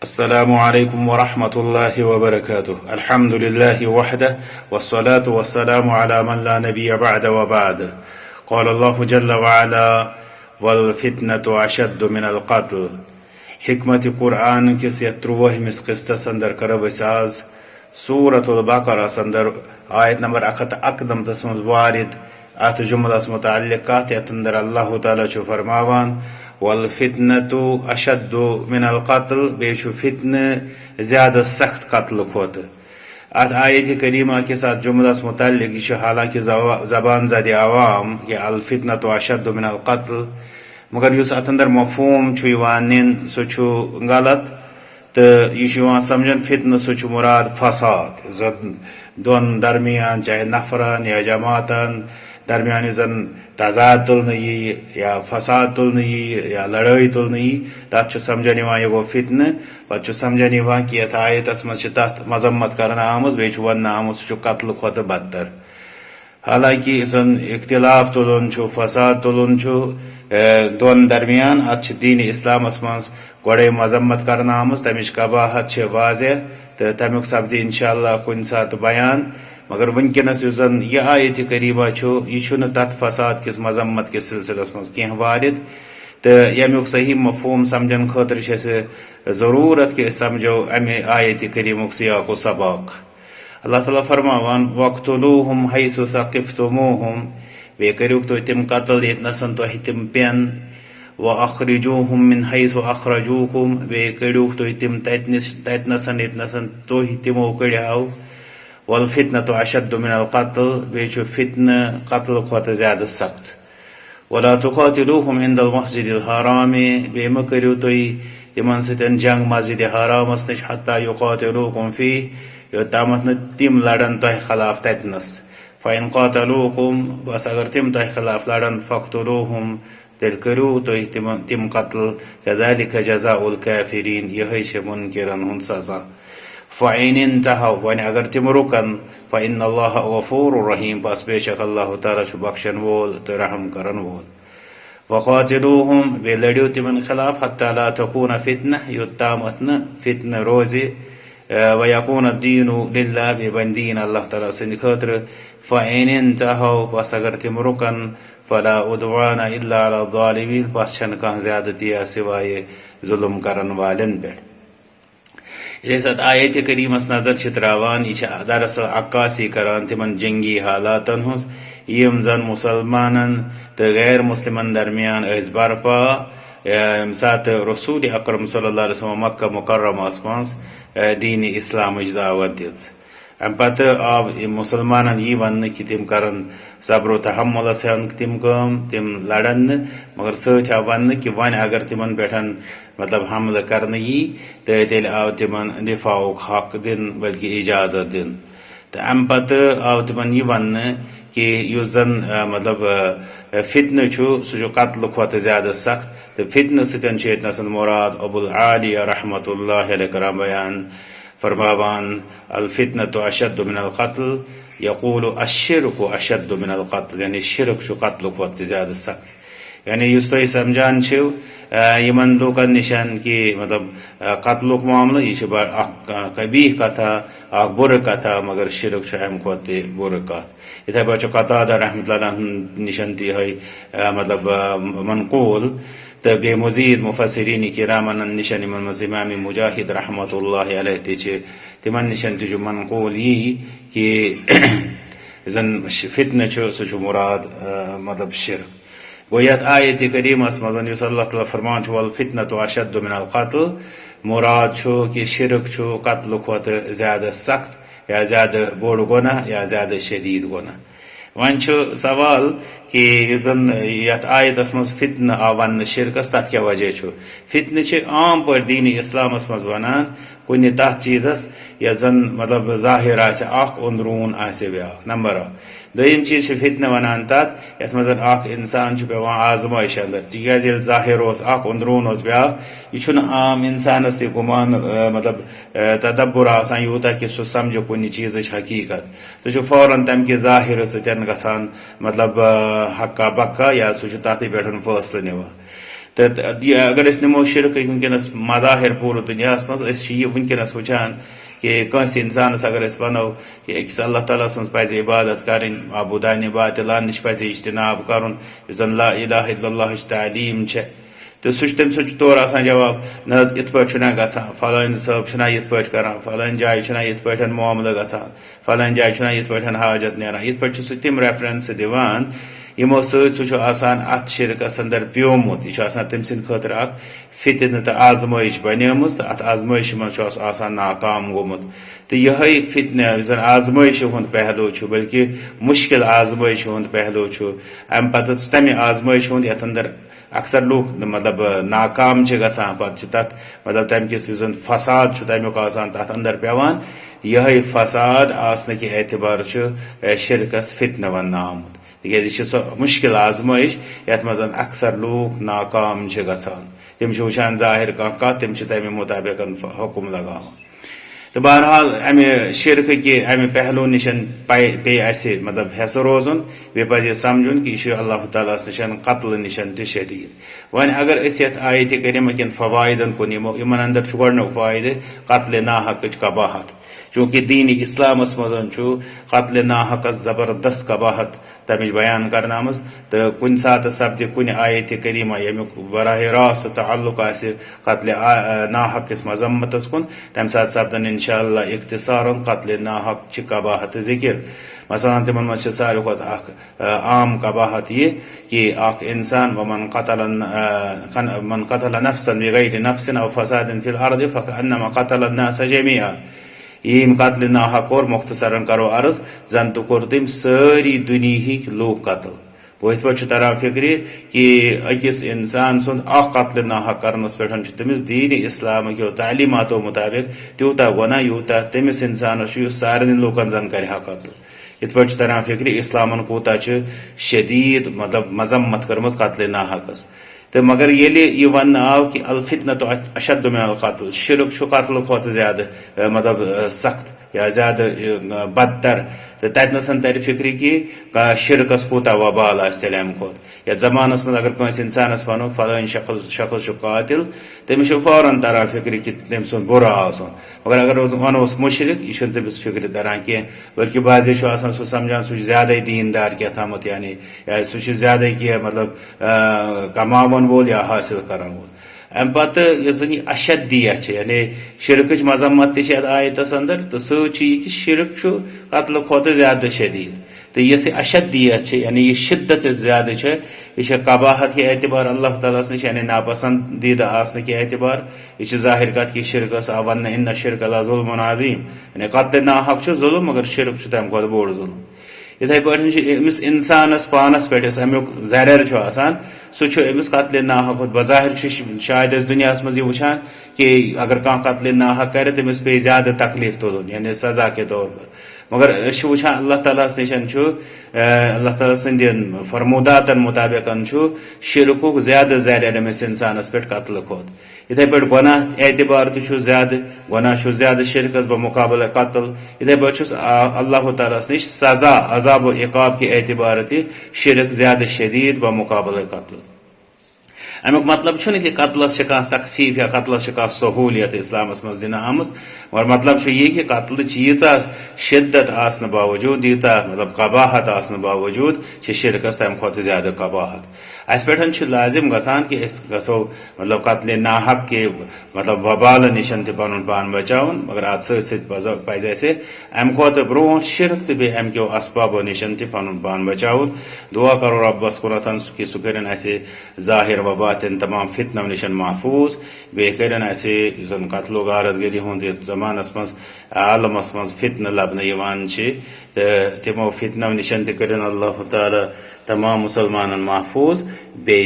السلام عليكم ورحمة الله وبركاته. الحمد لله وحده والصلاة والسلام على من لا نبي بعد وبعد. قال الله جل وعلا: والفتنة أشد من القتل. حكمة قرآن كس يتروه مسقست سندر كربساز سورة البقرة سندر آية نمبر أقدم تسمز وارد آت جملة متعلقات يتندر الله تعالى شو فرماوان: والفتنة أشد من القتل. बेशु फितने ज्यादा सख्त कत्ल खोत। अत आयत करीमा के साथ जुमलस मुताल्लिक यह हालांकि जबान ज़द आवाम कि अल फितना तो अशद मिन अल कत्ल, मगर युस अत अंदर मफहूम निन सो गलत तो यह समझन फितन सो मुराद फसाद दोन दरमियान चाहे नफरन या जमातन दरमियान जन तजाद तुलन या फसाद तुलन या लड़ाई तुलन तथ समझन यह गो फितन पे समझन कि यथ आयतस मज तथ मजम्मत कर आम बे वन आम सह कत्ल खुद बदतर। हालांकि जन इख्तिलाफ तुलन फसाद तुलन दोन दरमियान अत दीन इस्लामस मज गए मजम्मत कर आम तमिच कबाहत वाज़ह तो तमुक सपदि इंशाअल्लाह कुन सात बयान। मगर वनकनस जन यह आयत करीमा यह तथ फसाद किस मजम्मत के सिलसिलस मज कह वारिद तो यमुक सही मफहूम समझन खतर जरूरत कि समझो अमे आयत करीमुक सियाक सबक। अल्लाह ताला फरमावान: वक्तुलूहुम हैसु सकिफ्तुमूहुम। वे करुक तो तिम कत्ल यतनसन तो तिम पेन। व अखरिजूहुम मिन हैसु अखरजूकुम। वे करुक तो तिम ततनसन यतनसन तो तिमो कड़ाव। वल फितना तो अशद मिन अल कत्ल। बेचु फितन कत्ल खुद ज्यादा सख्त। वला तुकातिलूहुम इंदल मस्जिदिल हराम। बे म करियो तो तिमन सतन जंग मस्जिद हरामस नश हत्ता युकातिलूकुम फी योतामत न तिम लड़न तह खिलाफ ततनस। फ़इन क़ातलूकुम बस अगर तिम तह खिलाफ लड़न फ़क़्तुलूहुम तिल करू तो तिम कत्ल। कज़ालिक जज़ाउल काफ़िरीन। यही छे मुनकिरन हुन सज़ा। फ़इन इंतहौ वन अगर तिम रुकन फ़इन्नल्लाह गफ़ूरुर रहीम। बस बेशक अल्लाह ताला छु बख्शन वोल तो रहम करन वोल। वक़ातिलूहुम वे लड़ियो तिमन खिलाफ हत्ता ला तकून फितना योतामत न फितना रोज़े व यकून दीनु लिल्लाह बे बंदीन अल्लाह ताला से खतर। फ़इन इंतहौ बस अगर तिम रुकन फला उद्वान इल्ला अला ज़ालिमीन। बस छन कह ज्यादती सिवाय जुल्म करन वालन पे। साथ आयत करीमस नजर त्रावान यह दरअसल अक्कासी करान तिमन जंगी हालातन हूँ यम जन मुसलमानन तो गैर मुस्लिमन दरमियान बर्पा सात रसूल अकरम सल्लल्लाहु अलैहि वसल्लम मक्का मुकर्रमस मज दीन इस्लाम दावत दिज। अम पत आव मुसलमान यह वन कि तिम करन सब्र तहम्मुलस तिम लड़न मगर सत आव वन कि वन अगर तिमन पे मतलब हमला कर तो तेल आव तिमन दिफाउक हक दिन बल्कि इजाजत दिन। तो अम पत आव तिमन यह वन कि युस जन मतलब फितन सह कत्ल खुद ज्यादा सख्त। तो फितन सतन मुराद अबुल आलिया रहमतुल्लाह अलैह कराम बयान फरमावान: अल फितनतु अशद्दु मिन अल कत्ल यक़ूलु अश्शिरकु अशद्दु मिन अल कत्ल। यानी शिरक कत्ल खुद ज्यादा सख्त। यानी युस तो समझान यमन लोकन निशान कि मतलब कत्लुक मामला यह कबीह कथा अख बुर कथा मगर शिरक अम खुद बुर कथ। इथे पे कतादा रहमतुल्लाह निशान है मतलब मनकूल तो बे मजीद मुफसरीन किरामन निशान इमाम मुजाहिद रहमतुल्लाह अलैह तिमन निशान जो मनकूल यी कि जन फितन सह मुराद मतलब शिरक। गो यथ आयत करीमस मज अल्लाह ताला फरमान वल फितनतु अशद्दु मिन अल कत्ल मुराद कि शिरक कत्ल खुद ज्यादा सख्त या ज्यादा बोड़ गुनाह या ज्यादा शदीद गुनाह। वन सवाल कि जन यथ आयतस मज फितन आव वन शिरकस तथ क्या वजह फितन आम पर दीन इस्लामस मज वनान कुन तथ चीजस या जन मतलब जाहिर अंदरून ब्या नंबर अख। दोम चीज फितन वनान तथ यथ मज इंसान पेवान आजमाइश अंदर तिकाज जाहिर अंदरून ब्या यह आम इंसानस गुमान मतलब तदब्बुर आसान यूता कि सह समझ कुन चीज हकीकत सह फौरन तम कि जाहिर सतन गसान मतलब हक्का बक्का या सह तथ पे फैसला निवान। तो अगर नमो शिरक वनकस मदाहिर पूरे दुनिया मज वनकस वुचान कि कंस इंसानस अगर वनो कि अकिस अल्लाह ताला सन्स पज़ इबादत करें आबुदान बातिलान नश पज़ इज्तनाब करुन जन ला इलाहा इल्लल्लाह तालीम तो सह तम तौर जवाब न इत ग फलान सब इत करान फलान जाय इत मामल ग फलान जाय इत हाजत नान इत सह तम रेफरेंस दिवान यमो सह अत शिरकस अंदर प्योमुत यह तम सद खतर फितन तो आजमाइश बनेम तो अत आजमाइश मज नाकाम गोमुत तो यही फितन आजमाइश हुंद पहलू बल्कि मुश्किल आजमाइश हुंद पहलू अम पत तमें आजमाइश हुंद यथ अंदर अक्सर लोग मतलब नाकाम गसान पे मतलब तम किस फसाद तमुक तथ अंदर पेवान यही फसाद आसने के एतबार शिरकस फितन वन आमुत तक सह मुश्किल आजमाइश यथ मज अक्सर लोग नाकाम गसान तम वुचान जाहिर कह तम तमें मुताबिक हुकुम लगा तो बहरहाल अमे शिरक कि अमे पहलू निश पे मतलब हेस रोजन बे पे समझुन कि यह अल्लाह ताला निशन कत्ल निशन तदीद वन अगर आयत करीम किन फवायदन कुन यमो इन अंदर गोडनुक फायदे कत्ल नाहक कबाहत चूँकि दीन इस्लामस मज कत्ल नाहकस जबरदस्त कबाहत तमिच बयान करना तो कुन सात सपद कुन आयत करीमा यमुक बराह रास्त ताल्लुक कत्ल नाहकस मजम्मतस कुन तम सात सपदन इंशाअल्लाह इख्तिसार कत्ल नाहक कबाहत जिक्र मसलन तिमन मज सारे खुद आम कबाहत ये कि इंसान मन कतल नफ्सन बिगैर नफ्सिन औ फसादिन फिल अर्द फकअन्नमा कतल अन्नास जमीआ यम कत्ल नाहक और मुख्तसरन करो अर्ज जन तो कोर तम सारी दुनिया लोग कत्ल वह पे तरान फिक्र कि अकिस इंसान सुंद कत्ल नाहक करनस पे तमिस दीन इस्लाम की तालीमातो मुताबिक तूता गुना यूता तमिस इंसान सारे लोकन जन कर कत्ल इत पे तरान फिक्र इस्लामन कूता शदीद मतलब मजम्मत करम कत्ल नाहकस तो मगर ये वन आव कि अल फितना तो अशद मिन अल कत्ल शिरक कत्ल खुद ज्यादा मतलब सख्त या ज्यादा बदतर तो तथन तर फिक्र कि शिरकस कूता वबाल तेल खुद या जमानस मज अगर कंस इंसानस वनो फलान शख्स कातिल तमिस फौरन तरान फिक्र कि तम सुन बुरा आसन मगर अगर वनोस मुशरिक यह तमिस फिक्र तरान कह बल्कि बाजे सह समझान सह ज्यादा दीनदार क्या थामत यानी सह ज्यादा कह मतलब कमावन वोल या हासिल करान वोल अम पत यह अशदियत यानी शिरक मजम्मत आयतस अंदर तो सह कि शिरक कत्ल खुद ज्यादा शदीद तो यह अशदियत यानी यह शिद्दत ज्यादा यह कबाहत के एतबार अल्लाह ताला नश यानी नापसंदीदा आसने के एतबार यह जाहिर कत कि शिरकस आ वन इन शिरक जुल्मुन अज़ीम यानी कत्ल नाहक जुल्म मगर शिरक तम खुद बोड़ जुल्म इथे पे इंसानस पानस पे अमुक जरर सह अमिस कत्ल नाहक बज़ाहिर शायद दुनिया मज वुचान कि अगर कह कत्ल नाहक करे तमिस पे ज्यादा तकलीफ तुलन यानी सजा के तौर पर मगर वुचान अल्लाह ताला निशन अल्लाह ताला सदन फरमूदातन मुताबिक शिरकुक ज्यादा जरर अमिस इंसानस पे कत्ल खुद इथे पे गुनाह एतबार तो ज्यादा गुनाह ज्यादा शिरकस बमुकाबल कत्ल इथे पे अल्लाह ताला नश सजा अजाब इकाब के एतबार शिरक ज्यादा शदीद बमुकाबल कत्ल अमुक मतलब कि कत्लस तकफीफ या कत्लस सहूलियत इस्लामस मज दिन आम और मतलब ये कि कत्ल यीचा शिद्दत आसन बावजूद यीचा मतलब कबाहत आसन बावजूद शिरकस तम खुद ज्यादा कबाहत अस पे लाजिम गसान कि गो मतलब कत्ल नाहक के मतलब वबाल निशन पन पान बचावन मगर अत पज़ अम खुद ब्रोह शिरक तो बे अम क्यों असबाबो निशन पन पान बचावन दुआ करो रब्बस कुन कि सह कर जाहिर वबातिन तमाम फितनों निशन महफूज बे कर जन कत्लो गारतगरी हुंद जमानस मज आलमस मज फितन लबन तमो फितनों निशन कर अल्लाह ताला तमाम मुसलमान महफूज बे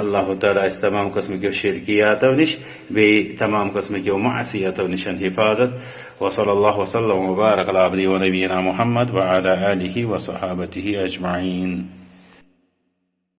अल्लाह ताला तमाम कस्म के शिरकियातों निश बे तमाम कस्म के मासियतों निशन हिफाजत वसल्लल्लाहु वसल्लम व बारक अला अब्दी व नबीना मुहम्मद व अला आलिहि व सहाबतिहि अजमाइन।